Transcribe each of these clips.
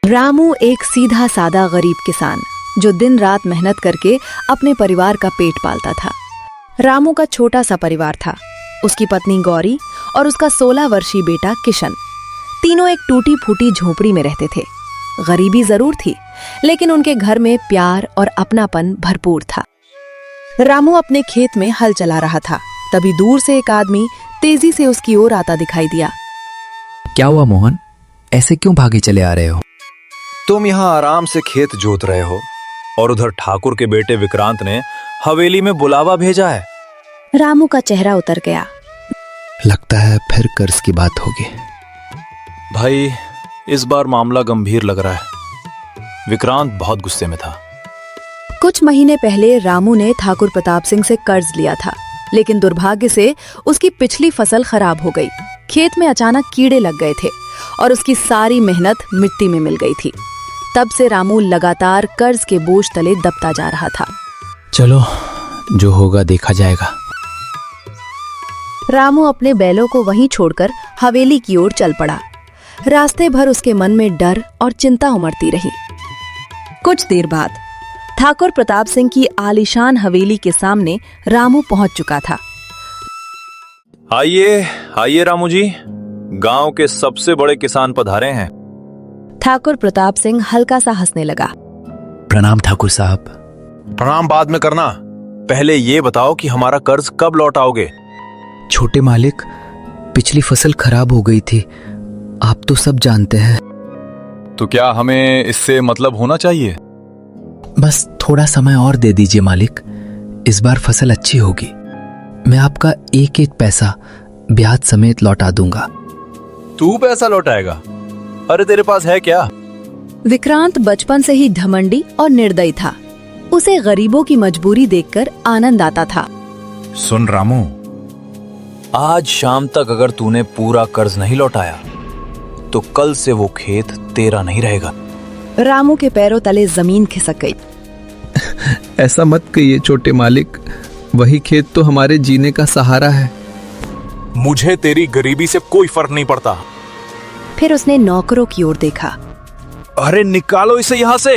रामू एक सीधा सादा गरीब किसान जो दिन रात मेहनत करके अपने परिवार का पेट पालता था। रामू का छोटा सा परिवार था। उसकी पत्नी गौरी और उसका 16 वर्षीय बेटा किशन। तीनों एक टूटी फूटी झोपड़ी में रहते थे। गरीबी जरूर थी, लेकिन उनके घर में प्यार और अपनापन भरपूर था। रामू अपने खेत में हल चला रहा था, तभी दूर से एक आदमी तेजी से उसकी ओर आता दिखाई दिया। क्या हुआ मोहन, ऐसे क्यों भागे चले आ रहे हो? तुम यहाँ आराम से खेत जोत रहे हो और उधर ठाकुर के बेटे विक्रांत ने हवेली में बुलावा भेजा है। रामू का चेहरा उतर गया। लगता है फिर कर्ज की बात होगी। भाई, इस बार मामला गंभीर लग रहा है। विक्रांत बहुत गुस्से में था। कुछ महीने पहले रामू ने ठाकुर प्रताप सिंह से कर्ज लिया था, लेकिन दुर्भाग्य से उसकी पिछली फसल खराब हो गई। खेत में अचानक कीड़े लग गए थे और उसकी सारी मेहनत मिट्टी में मिल गई थी। तब से रामू लगातार कर्ज के बोझ तले दबता जा रहा था। चलो, जो होगा देखा जाएगा। रामू अपने बैलों को वहीं छोड़कर हवेली की ओर चल पड़ा। रास्ते भर उसके मन में डर और चिंता उमड़ती रही। कुछ देर बाद ठाकुर प्रताप सिंह की आलीशान हवेली के सामने रामू पहुंच चुका था। आइए आइए रामू जी, गांव के सबसे बड़े किसान पधारे हैं। ठाकुर प्रताप सिंह हल्का सा हंसने लगा। प्रणाम ठाकुर साहब। प्रणाम बाद में करना, पहले ये बताओ कि हमारा कर्ज कब लौटाओगे? छोटे मालिक, पिछली फसल खराब हो गई थी, आप तो सब जानते हैं। तो क्या हमें इससे मतलब होना चाहिए? बस थोड़ा समय और दे दीजिए मालिक, इस बार फसल अच्छी होगी। मैं आपका एक एक पैसा ब्याज समेत लौटा दूंगा। तू पैसा लौटाएगा? अरे तेरे पास है क्या? विक्रांत बचपन से ही घमंडी और निर्दयी था। उसे गरीबों की मजबूरी देखकर आनंद आता था। सुन रामू, आज शाम तक अगर तूने पूरा कर्ज नहीं लौटाया तो कल से वो खेत तेरा नहीं रहेगा। रामू के पैरों तले जमीन खिसक गई। ऐसा मत कहिए छोटे मालिक, वही खेत तो हमारे जीने का सहारा है। मुझे तेरी गरीबी से कोई फर्क नहीं पड़ता। फिर उसने नौकरों की ओर देखा। अरे निकालो इसे यहाँ से।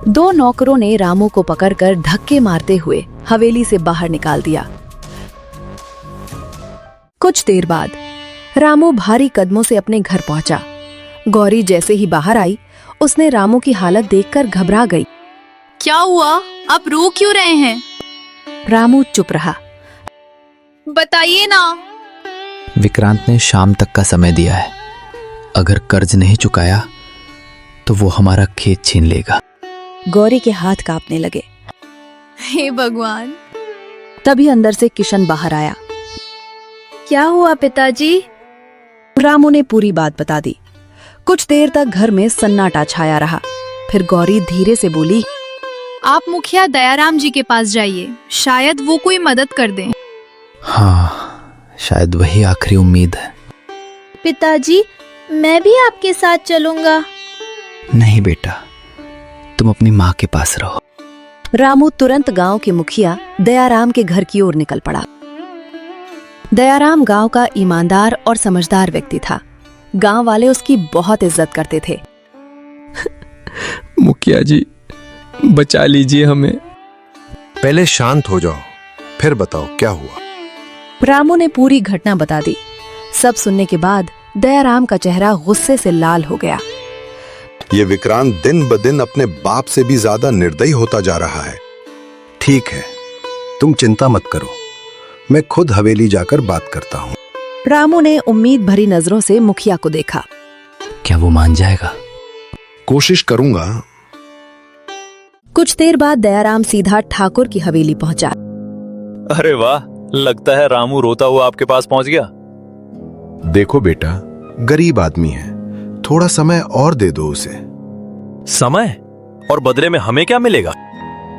2 नौकरों ने रामू को पकड़कर धक्के मारते हुए हवेली से बाहर निकाल दिया। कुछ देर बाद रामू भारी कदमों से अपने घर पहुंचा। गौरी जैसे ही बाहर आई, उसने रामू की हालत देखकर घबरा गई। क्या हुआ? आप रो क्यों रहे हैं? रामू चुप रहा। बताइए ना। विक्रांत ने शाम तक का समय दिया है, अगर कर्ज नहीं चुकाया तो वो हमारा खेत छीन लेगा। गौरी के हाथ कांपने लगे। हे भगवान। तभी अंदर से किशन बाहर आया। क्या हुआ पिताजी? रामू ने पूरी बात बता दी। कुछ देर तक घर में सन्नाटा छाया रहा। फिर गौरी धीरे से बोली, आप मुखिया दयाराम जी के पास जाइए, शायद वो कोई मदद कर दें। हाँ, शायद वही आखिरी उम्मीद है। पिताजी, मैं भी आपके साथ चलूंगा। नहीं बेटा, तुम अपनी माँ के पास रहो। रामू तुरंत गांव के मुखिया दयाराम के घर की ओर निकल पड़ा। दयाराम गांव का ईमानदार और समझदार व्यक्ति था। गांव वाले उसकी बहुत इज्जत करते थे। मुखिया जी, बचा लीजिए हमें। पहले शांत हो जाओ, फिर बताओ क्या हुआ। रामू ने पूरी घटना बता दी। सब सुनने के बाद दयाराम का चेहरा गुस्से से लाल हो गया। ये विक्रांत दिन ब दिन अपने बाप से भी ज्यादा निर्दयी होता जा रहा है। ठीक है, तुम चिंता मत करो, मैं खुद हवेली जाकर बात करता हूँ। रामू ने उम्मीद भरी नजरों से मुखिया को देखा। क्या वो मान जाएगा? कोशिश करूंगा। कुछ देर बाद दयाराम सीधा ठाकुर की हवेली पहुंचा। अरे वाह, लगता है रामू रोता हुआ आपके पास पहुंच गया। देखो बेटा, गरीब आदमी है, थोड़ा समय और दे दो उसे। समय? और बदले में हमें क्या मिलेगा?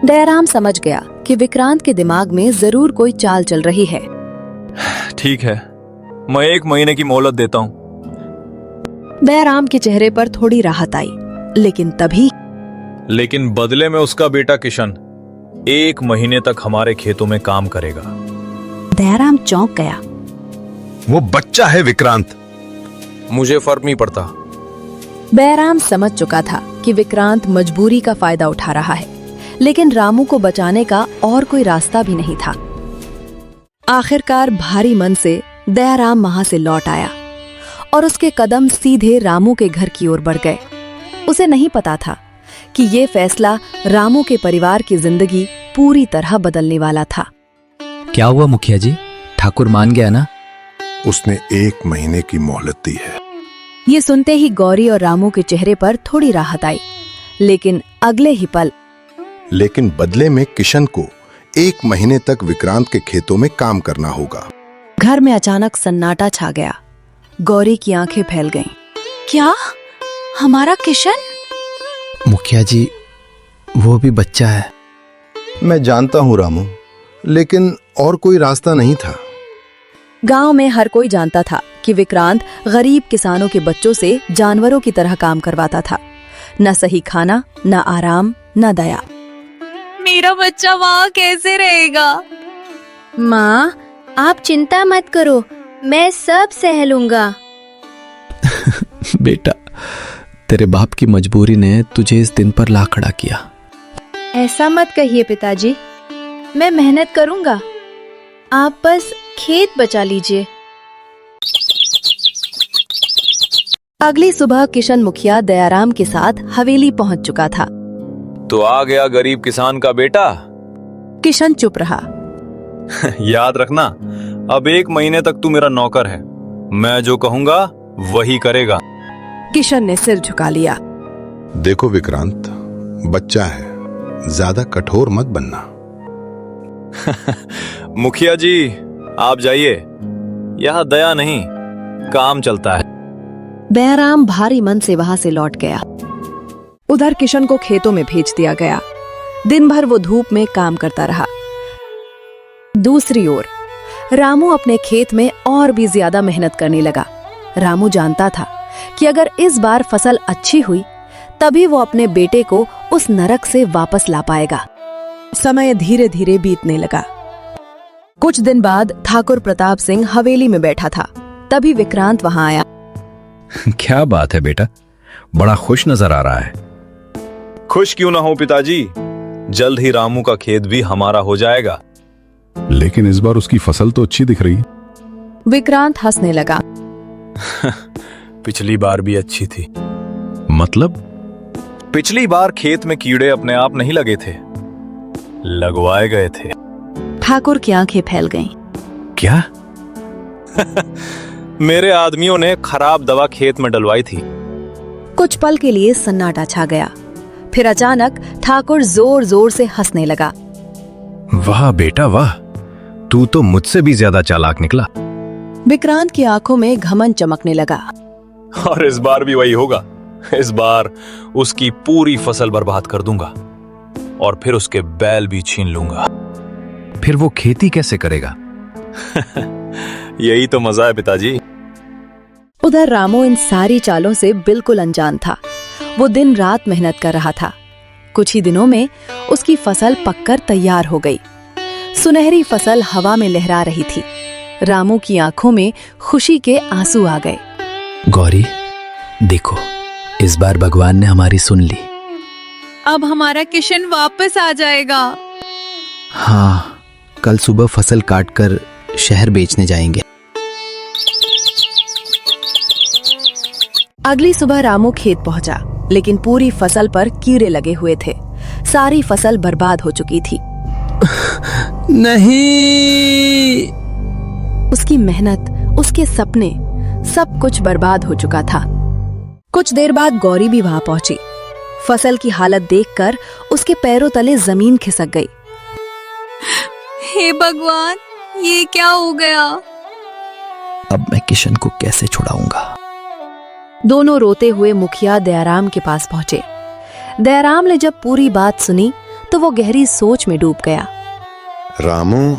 दयाराम समझ गया कि विक्रांत के दिमाग में जरूर कोई चाल चल रही है। ठीक है, मैं 1 महीने की मोहलत देता हूँ। दयाराम के चेहरे पर थोड़ी राहत आई, लेकिन बदले में उसका बेटा किशन 1 महीने तक हमारे खेतों में काम करेगा। दयाराम चौंक गया। वो बच्चा है विक्रांत। मुझे फर्क नहीं पड़ता। दयाराम समझ चुका था कि विक्रांत मजबूरी का फायदा उठा रहा है, लेकिन रामू को बचाने का और कोई रास्ता भी नहीं था। आखिरकार भारी मन से दयाराम वहां से लौट आया और उसके कदम सीधे रामू के घर की ओर बढ़ गए। उसे नहीं पता था कि ये फैसला रामू के परिवार की जिंदगी पूरी तरह बदलने वाला था। क्या हुआ मुखिया जी, ठाकुर मान गया ना? उसने 1 महीने की मोहलत दी है। ये सुनते ही गौरी और रामू के चेहरे पर थोड़ी राहत आई, लेकिन अगले ही पल लेकिन बदले में किशन को 1 महीने तक विक्रांत के खेतों में काम करना होगा। घर में अचानक सन्नाटा छा गया। गौरी की आंखें फैल गईं। क्या? हमारा किशन? मुखिया जी, वो भी बच्चा है। मैं जानता हूं रामू, लेकिन और कोई रास्ता नहीं था। गांव में हर कोई जानता था कि विक्रांत गरीब किसानों के बच्चों से जानवरों की तरह काम करवाता था। न सही खाना, न आराम, न दया। मेरा बच्चा वहाँ कैसे रहेगा? माँ, आप चिंता मत करो, मैं सब सह लूंगा। बेटा, तेरे बाप की मजबूरी ने तुझे इस दिन पर ला खड़ा किया। ऐसा मत कहिए पिताजी, मैं मेहनत करूंगा। आप बस खेत बचा लीजिए। अगली सुबह किशन मुखिया दयाराम के साथ हवेली पहुंच चुका था। तो आ गया गरीब किसान का बेटा। किशन चुप रहा। याद रखना, अब 1 महीने तक तू मेरा नौकर है। मैं जो कहूंगा वही करेगा। किशन ने सिर झुका लिया। देखो विक्रांत, बच्चा है, ज्यादा कठोर मत बनना। मुखिया जी, आप जाइए, यहाँ दया नहीं, काम चलता है। दयाराम भारी मन से वहां से लौट गया। उधर किशन को खेतों में भेज दिया गया। दिन भर वो धूप में काम करता रहा। दूसरी ओर रामू अपने खेत में और भी ज्यादा मेहनत करने लगा। रामू जानता था कि अगर इस बार फसल अच्छी हुई तभी वो अपने बेटे को उस नरक से वापस ला पाएगा। समय धीरे धीरे बीतने लगा। कुछ दिन बाद ठाकुर प्रताप सिंह हवेली में बैठा था। तभी विक्रांत वहां आया। क्या बात है बेटा, बड़ा खुश नजर आ रहा है। खुश क्यों ना हो पिताजी, जल्द ही रामू का खेत भी हमारा हो जाएगा। लेकिन इस बार उसकी फसल तो अच्छी दिख रही है। विक्रांत हंसने लगा। पिछली बार भी अच्छी थी। मतलब? पिछली बार खेत में कीड़े अपने आप नहीं लगे थे, लगवाए गए थे। ठाकुर की आंखें फैल गईं। क्या? मेरे आदमियों ने खराब दवा खेत में डलवाई थी। कुछ पल के लिए सन्नाटा छा गया। फिर अचानक ठाकुर जोर जोर से हंसने लगा। वाह बेटा वाह, तू तो मुझसे भी ज्यादा चालाक निकला। विक्रांत की आंखों में घमंड चमकने लगा। और इस बार भी वही होगा। इस बार उसकी पूरी फसल बर्बाद कर दूंगा और फिर उसके बैल भी छीन लूंगा। फिर वो खेती कैसे करेगा? यही तो मजा है पिताजी। उधर रामू इन सारी चालों से बिल्कुल अनजान था। वो दिन रात मेहनत कर रहा था। कुछ ही दिनों में उसकी फसल पककर तैयार हो गई। सुनहरी फसल हवा में लहरा रही थी। रामू की आंखों में खुशी के आंसू आ गए। गौरी, देखो, इस बार भगवान ने हमारी सुन ली। अब हमारा किशन वापस आ जाएगा। हाँ, कल सुबह फसल काटकर शहर बेचने जाएंगे। अगली सुबह रामू खेत पहुंचा, लेकिन पूरी फसल पर कीड़े लगे हुए थे। सारी फसल बर्बाद हो चुकी थी। नहीं। उसकी मेहनत, उसके सपने, सब कुछ बर्बाद हो चुका था। कुछ देर बाद गौरी भी वहां पहुंची। फसल की हालत देखकर उसके पैरों तले जमीन खिसक गई। हे भगवान, ये क्या हो गया? अब मैं किशन को कैसे छुड़ाऊंगा? दोनों रोते हुए मुखिया दयाराम के पास पहुंचे। दयाराम ने जब पूरी बात सुनी तो वो गहरी सोच में डूब गया। रामू,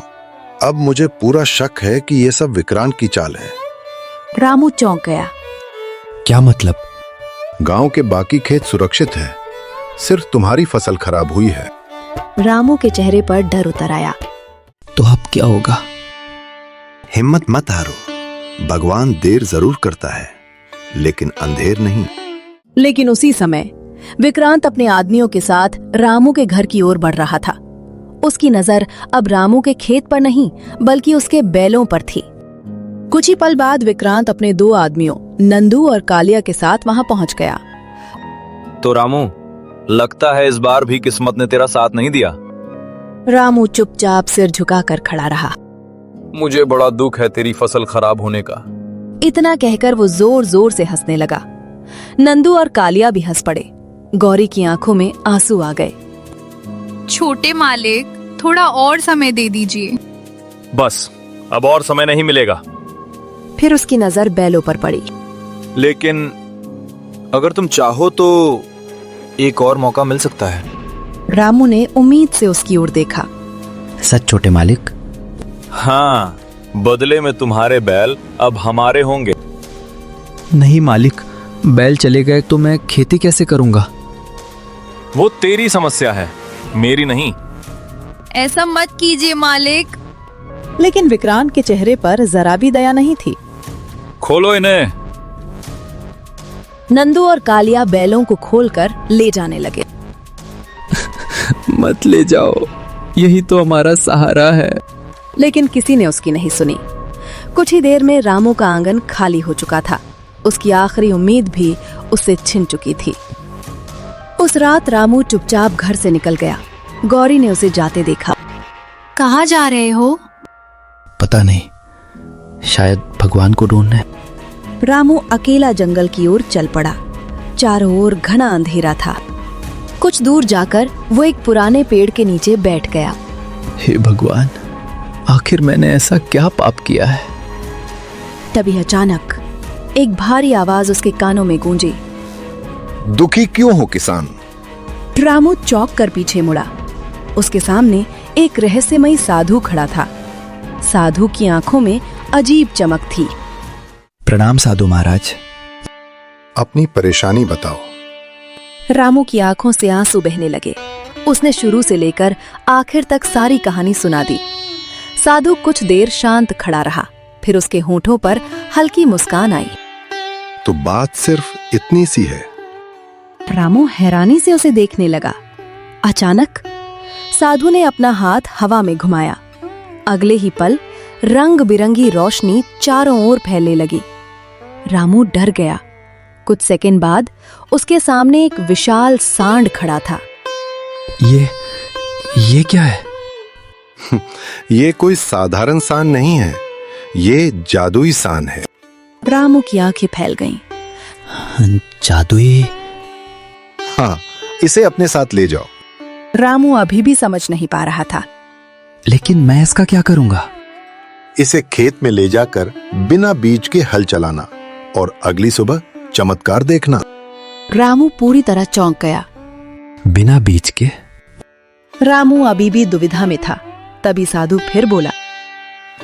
अब मुझे पूरा शक है कि ये सब विक्रांत की चाल है। रामू चौंक गया। क्या मतलब? गांव के बाकी खेत सुरक्षित है, सिर्फ तुम्हारी फसल खराब हुई है। रामू के चेहरे पर डर उतर आया। तो अब क्या होगा? हिम्मत मत हारो, भगवान देर जरूर करता है, लेकिन अंधेर नहीं। लेकिन उसी समय विक्रांत अपने आदमियों के साथ रामू के घर की ओर बढ़ रहा था। उसकी नजर अब रामू के खेत पर नहीं बल्कि उसके बैलों पर थी। कुछ ही पल बाद विक्रांत अपने 2 आदमियों नंदू और कालिया के साथ वहां पहुंच गया। तो रामू, लगता है इस बार भी किस्मत ने तेरा साथ नहीं दिया। रामू चुपचाप सिर झुकाकर खड़ा रहा। मुझे बड़ा दुख है तेरी फसल खराब होने का। इतना कहकर वो जोर जोर से हंसने लगा। नंदू और कालिया भी हंस पड़े। गौरी की आंखों में आंसू आ गए। छोटे मालिक, थोड़ा और समय दे दीजिए। बस, अब और समय नहीं मिलेगा। फिर उसकी नजर बैलों पर पड़ी। लेकिन अगर तुम चाहो तो एक और मौका मिल सकता है। रामू ने उम्मीद से उसकी ओर देखा। सच छोटे मालिक? हाँ, बदले में तुम्हारे बैल अब हमारे होंगे। नहीं मालिक, बैल चले गए तो मैं खेती कैसे करूंगा? वो तेरी समस्या है, मेरी नहीं। ऐसा मत कीजिए मालिक। लेकिन विक्रांत के चेहरे पर जरा भी दया नहीं थी। खोलो इन्हें। नंदू और कालिया बैलों को खोलकर ले जाने लगे। मत ले जाओ, यही तो हमारा सहारा है। लेकिन किसी ने उसकी नहीं सुनी। कुछ ही देर में रामू का आंगन खाली हो चुका था। उसकी आखिरी उम्मीद भी उससे छिन चुकी थी। उस रात रामू चुपचाप घर से निकल गया। गौरी ने उसे जाते देखा। कहाँ जा रहे हो? पता नहीं, शायद भगवान को ढूंढने। रामू अकेला जंगल की ओर चल पड़ा। चारों ओर घना अंधेरा था। कुछ दूर जाकर वो एक पुराने पेड़ के नीचे बैठ गया। हे भगवान, आखिर मैंने ऐसा क्या पाप किया है? तभी अचानक एक भारी आवाज उसके कानों में गूंजी। दुखी क्यों हो किसान? रामू चौंक कर पीछे मुड़ा। उसके सामने एक रहस्यमयी साधु खड़ा था। साधु की आंखों में अजीब चमक थी। प्रणाम साधु महाराज। अपनी परेशानी बताओ। रामू की आंखों से आंसू बहने लगे। उसने शुरू से लेकर आखिर तक सारी कहानी सुना दी। साधु कुछ देर शांत खड़ा रहा, फिर उसके होठों पर हल्की मुस्कान आई। तो बात सिर्फ इतनी सी है? रामू हैरानी से उसे देखने लगा। अचानक साधु ने अपना हाथ हवा में घुमाया। अगले ही पल रंग बिरंगी रोशनी चारों ओर फैलने लगी। रामू डर गया। कुछ सेकंड बाद उसके सामने एक विशाल सांड खड़ा था। ये क्या है? ये कोई साधारण सांड नहीं है, ये जादुई सांड है। रामू की आंखें फैल गईं। जादुई? हाँ, इसे अपने साथ ले जाओ। रामू अभी भी समझ नहीं पा रहा था। लेकिन मैं इसका क्या करूंगा? इसे खेत में ले जाकर बिना बीज के हल चलाना और अगली सुबह चमत्कार देखना। रामू पूरी तरह चौंक गया। बिना बीज के? रामू अभी भी दुविधा में था। तभी साधु फिर बोला,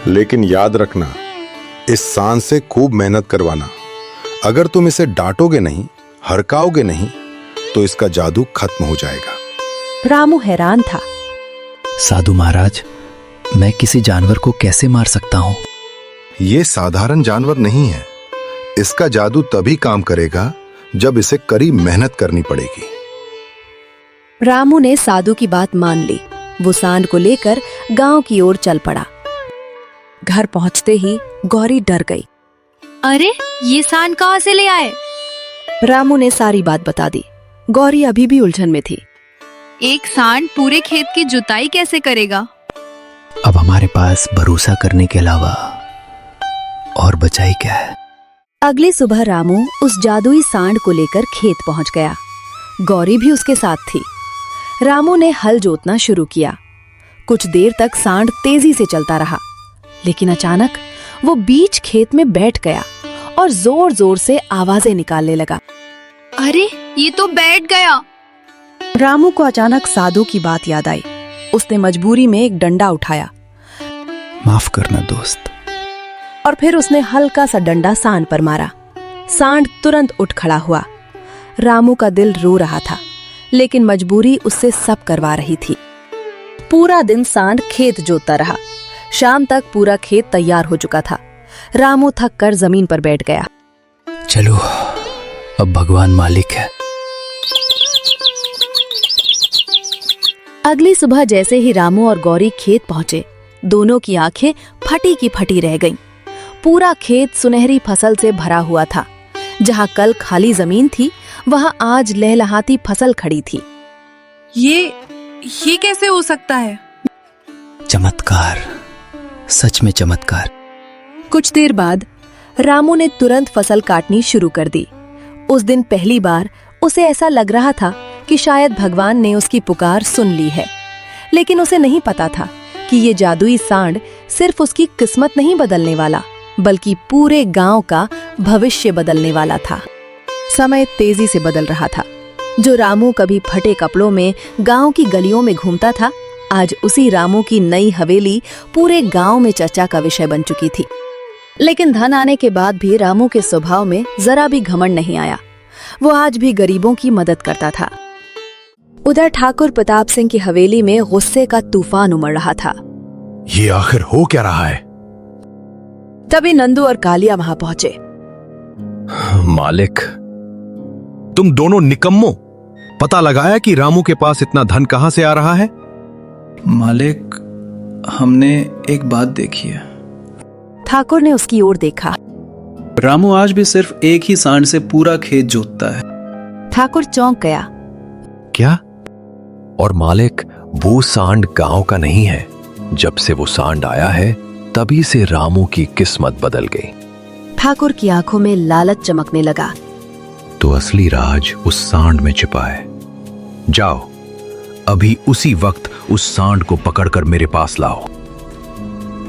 लेकिन याद रखना, इस सांड से खूब मेहनत करवाना। अगर तुम इसे डांटोगे नहीं, हरकाओगे नहीं, तो इसका जादू खत्म हो जाएगा। रामू हैरान था। साधु महाराज, मैं किसी जानवर को कैसे मार सकता हूँ? ये साधारण जानवर नहीं है। इसका जादू तभी काम करेगा जब इसे कड़ी मेहनत करनी पड़ेगी। रामू ने साधु की बात मान ली। वो सांड को लेकर गांव की ओर चल पड़ा। घर पहुंचते ही गौरी डर गई। अरे, ये सांड कहाँ से ले आए? रामू ने सारी बात बता दी। गौरी अभी भी उलझन में थी। एक सांड पूरे खेत की जुताई कैसे करेगा? अब हमारे पास भरोसा करने के अलावा और बचा ही क्या है? अगली सुबह रामू उस जादुई सांड को लेकर खेत पहुंच गया। गौरी भी उसके साथ थी। रामू ने हल जोतना शुरू किया। कुछ देर तक सांड तेजी से चलता रहा, लेकिन अचानक वो बीच खेत में बैठ गया और जोर जोर से आवाजें निकालने लगा। अरे, ये तो बैठ गया। रामू को अचानक साधु की बात याद आई। उसने मजबूरी में एक डंडा उठाया। माफ करना दोस्त। और फिर उसने हल्का सा डंडा सांड पर मारा। सांड तुरंत उठ खड़ा हुआ। रामू का दिल रो रहा था, लेकिन मजबूरी उससे सब करवा रही थी। पूरा दिन सांड खेत जोतता रहा। शाम तक पूरा खेत तैयार हो चुका था। रामू थक कर जमीन पर बैठ गया। चलो, अब भगवान मालिक है। अगली सुबह जैसे ही रामू और गौरी खेत पहुंचे, दोनों की आंखें फटी की फटी रह गईं। पूरा खेत सुनहरी फसल से भरा हुआ था। जहां कल खाली जमीन थी, वहां आज लहलहाती फसल खड़ी थी। ये कैसे हो सकता है? चमत्कार, सच में चमत्कार। कुछ देर बाद रामू ने तुरंत फसल काटनी शुरू कर दी। उस दिन पहली बार उसे ऐसा लग रहा था कि शायद भगवान ने उसकी पुकार सुन ली है, लेकिन उसे नहीं पता था कि ये जादुई सांड सिर्फ उसकी किस्मत नहीं बदलने वाला, बल्कि पूरे गांव का भविष्य बदलने वाला था। समय तेजी से बदल रहा था। जो रामू कभी फटे कपड़ों में गांव की गलियों में घूमता था, आज उसी रामू की नई हवेली पूरे गांव में चर्चा का विषय बन चुकी थी। लेकिन धन आने के बाद भी रामू के स्वभाव में जरा भी घमंड नहीं आया। वो आज भी गरीबों की मदद करता था। उधर ठाकुर प्रताप सिंह की हवेली में गुस्से का तूफान उमड़ रहा था। ये आखिर हो क्या रहा है? तभी नंदू और कालिया वहां पहुंचे। मालिक, तुम दोनों निकम्मो, पता लगाया कि रामू के पास इतना धन कहां से आ रहा है? मालिक, हमने एक बात देखी है। ठाकुर ने उसकी ओर देखा। रामू आज भी सिर्फ एक ही सांड से पूरा खेत जोतता है। ठाकुर चौंक गया। क्या? और मालिक, वो सांड गांव का नहीं है। जब से वो सांड आया है, तभी से रामू की किस्मत बदल गई। ठाकुर की आंखों में लालच चमकने लगा। तो असली राज उस सांड में छिपा है। जाओ, अभी उसी वक्त उस सांड को पकड़कर मेरे पास लाओ।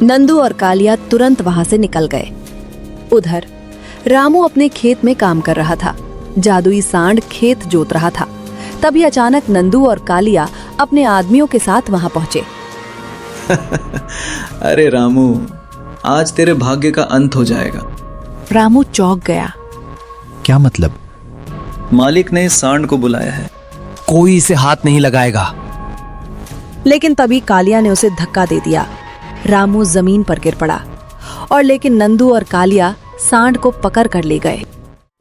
नंदू और कालिया तुरंत वहां से निकल गए। उधर रामू अपने खेत में काम कर रहा था। जादुई सांड खेत जोत रहा था। तभी अचानक नंदू और कालिया अपने आदमियों के साथ वहां पहुंचे। अरे रामू, आज तेरे भाग्य का अंत हो जाएगा। रामू चौंक गया। क्या मतलब? मालिक ने इस सांड को बुलाया है। कोई इसे हाथ नहीं लगाएगा। लेकिन तभी कालिया ने उसे धक्का दे दिया। रामू जमीन पर गिर पड़ा और लेकिन नंदू और कालिया सांड को पकड़ कर ले गए।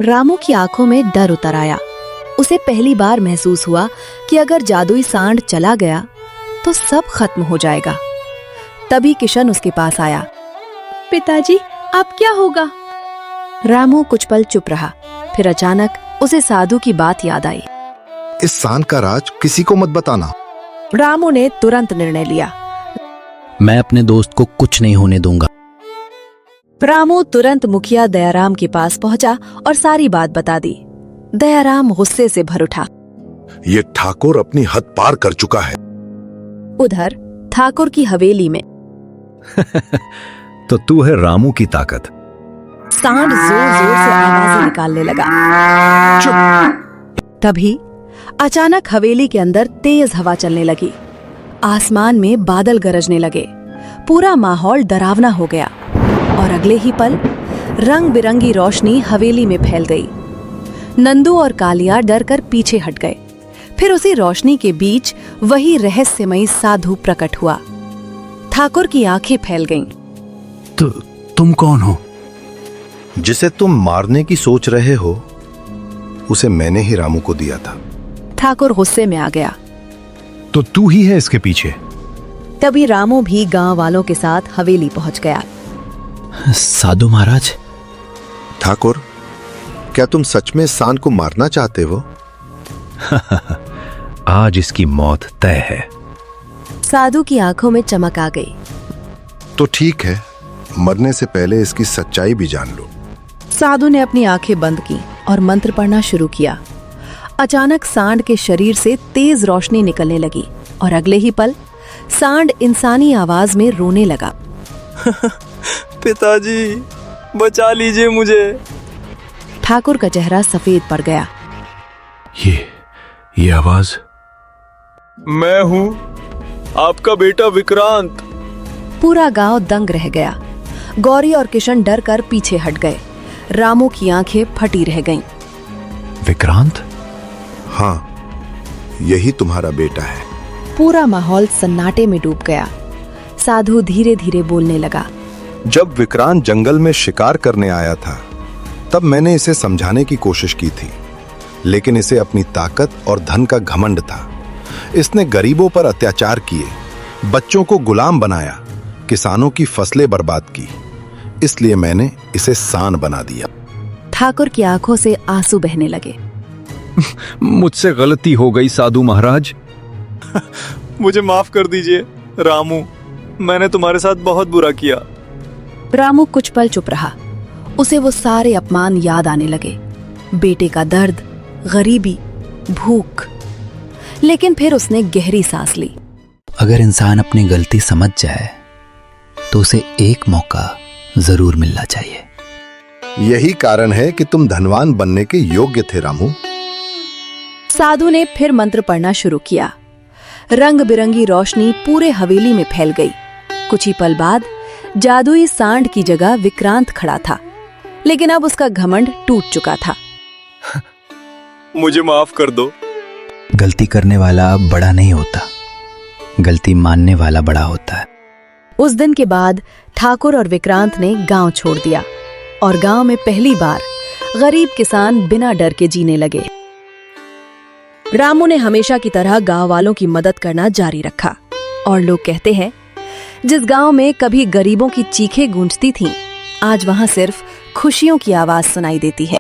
रामू की आंखों में डर उतर आया। उसे पहली बार महसूस हुआ कि अगर जादुई सांड चला गया तो सब खत्म हो जाएगा। तभी किशन उसके पास आया। पिताजी, अब क्या होगा? रामू कुछ पल चुप रहा। फिर अचानक उसे साधु की बात याद आई। इस सांड का राज किसी को मत बताना। रामू ने तुरंत निर्णय लिया। मैं अपने दोस्त को कुछ नहीं होने दूंगा। रामू तुरंत मुखिया दयाराम के पास पहुंचा और सारी बात बता दी। दयाराम गुस्से से भर उठा। ये ठाकुर अपनी हद पार कर चुका है। उधर ठाकुर की हवेली में तो तू है रामू की ताकत। सांड जोर जोर से आवाजें निकालने लगा। तभी अचानक हवेली के अंदर तेज हवा चलने लगी। आसमान में बादल गरजने लगे। पूरा माहौल डरावना हो गया और अगले ही पल रंग बिरंगी रोशनी हवेली में फैल गई। नंदू और कालिया डर कर पीछे हट गए। फिर उसी रोशनी के बीच वही रहस्यमयी साधु प्रकट हुआ। ठाकुर की आंखें फैल गईं। तो तुम कौन हो? जिसे तुम मारने की सोच रहे हो, उसे मैंने ही रामू को दिया था। ठाकुर गुस्से में आ गया। तो तू ही है इसके पीछे? तभी रामू भी गांव वालों के साथ हवेली पहुंच गया। साधु महाराज। ठाकुर, क्या तुम सच में सांड को मारना चाहते हो? आज इसकी मौत तय है। साधु की आंखों में चमक आ गई। तो ठीक है, मरने से पहले इसकी सच्चाई भी जान लो। साधु ने अपनी आंखें बंद की और मंत्र पढ़ना शुरू किया। अचानक सांड के शरीर से तेज रोशनी निकलने लगी और अगले ही पल सांड इंसानी आवाज में रोने लगा। पिताजी, बचा लीजिए मुझे। ठाकुर का चेहरा सफेद पड़ गया। ये आवाज? मैं हूं, आपका बेटा विक्रांत। पूरा गांव दंग रह गया। गौरी और किशन डर कर पीछे हट गए। रामू की आंखें फटी रह गईं। विक्रांत? हाँ, यही तुम्हारा बेटा है। पूरा माहौल सन्नाटे में डूब गया। साधु धीरे धीरे बोलने लगा। जब विक्रांत जंगल में शिकार करने आया था, तब मैंने इसे समझाने की कोशिश की थी, लेकिन इसे अपनी ताकत और धन का घमंड था। इसने गरीबों पर अत्याचार किए, बच्चों को गुलाम बनाया, किसानों की फसलें बर्बाद की। इसलिए मैंने इसे सान बना दिया। ठाकुर की आंखों से आंसू बहने लगे। मुझसे गलती हो गई साधु महाराज। मुझे माफ कर दीजिए रामू, मैंने तुम्हारे साथ बहुत बुरा किया। रामू कुछ पल चुप रहा। उसे वो सारे अपमान याद आने लगे, बेटे का दर्द, गरीबी, भूख। लेकिन फिर उसने गहरी सांस ली। अगर इंसान अपनी गलती समझ जाए तो उसे एक मौका जरूर मिलना चाहिए। यही कारण है कि तुम धनवान बनने के योग्य थे रामू। साधु ने फिर मंत्र पढ़ना शुरू किया। रंग बिरंगी रोशनी पूरे हवेली में फैल गई। कुछ ही पल बाद जादुई सांड की जगह विक्रांत खड़ा था, लेकिन अब उसका घमंड टूट चुका था। मुझे माफ कर दो। गलती करने वाला बड़ा नहीं होता, गलती मानने वाला बड़ा होता है। उस दिन के बाद ठाकुर और विक्रांत ने गांव छोड़ दिया और गांव में पहली बार गरीब किसान बिना डर के जीने लगे। रामू ने हमेशा की तरह गांव वालों की मदद करना जारी रखा और लोग कहते हैं, जिस गांव में कभी गरीबों की चीखें गूंजती थीं, आज वहां सिर्फ खुशियों की आवाज सुनाई देती है।